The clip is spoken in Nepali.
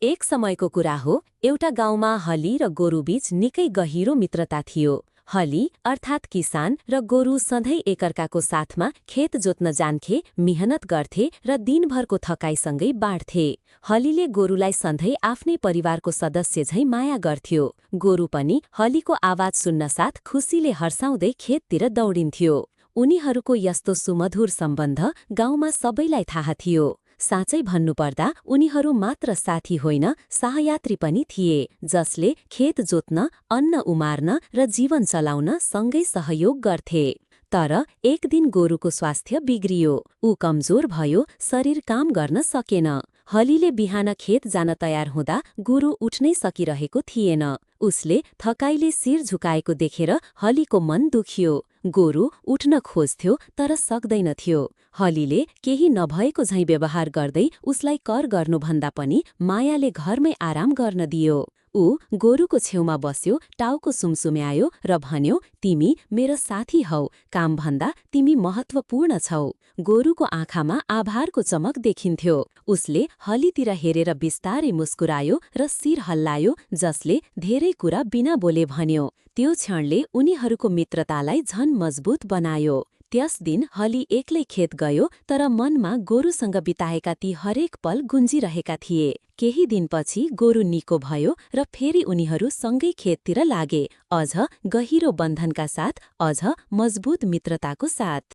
एक समयको कुरा हो, एउटा गाउँमा हली र गोरुबीच निकै गहिरो मित्रता थियो। हली अर्थात् किसान र गोरु सधैँ एकअर्काको साथमा खेत जोत्न जान्थे, मिहनत गर्थे र दिनभरको थकाइसँगै बाँड्थे। हलीले गोरुलाई सधैँ आफ्नै परिवारको सदस्य झैं माया गर्थ्यो। गोरु पनि हलीको आवाज सुन्नसाथ खुसीले हर्साउँदै खेततिर दौडिन्थ्यो। उनीहरूको यस्तो सुमधुर सम्बन्ध गाउँमा सबैलाई थाहा थियो। साँच्चै भन्नुपर्दा उनीहरू मात्र साथी होइन, सहयात्री पनि थिए, जसले खेत जोत्न, अन्न उमार्न र जीवन चलाउन सँगै सहयोग गर्थे। तर एक दिन गोरुको स्वास्थ्य बिग्रियो। ऊ कमजोर भयो, शरीर काम गर्न सकेन। हलीले बिहान खेत जान तयार हुँदा गोरु उठ्नै सकिरहेको थिएन। उसले थकाइले शिर झुकाएको देखेर हलीको मन दुखियो। गोरु उठ्न खोज्थ्यो तर सक्दैनथ्यो। हलीले केही नभएको झैं व्यवहार गर्दै उसलाई कर गर्नुभन्दा पनि मायाले घरमै आराम गर्न दियो। ऊ गोरुको छेउमा बस्यो, टाउको सुमसुम्यायो र भन्यो, तिमी मेरो साथी हौ, कामभन्दा तिमी महत्त्वपूर्ण छौ। गोरुको आँखामा आभारको चमक देखिन्थ्यो। उसले हलीतिर हेरेर बिस्तारै मुस्कुरायो र शिर हल्लायो, जसले धेरै कुरा बिना बोले भन्यो। त्यो क्षणले उनीहरूको मित्रतालाई झन मजबुत बनायो। त्यस दिन हली एक्लै खेत गयो, तर मनमा गोरुसँग बिताएका ती हरेक पल गुन्जिरहेका थिए। केही दिनपछि गोरु निको भयो र फेरि उनीहरू सँगै खेततिर लागे, अझ गहिरो बन्धनका साथ, अझ मजबुत मित्रताको साथ।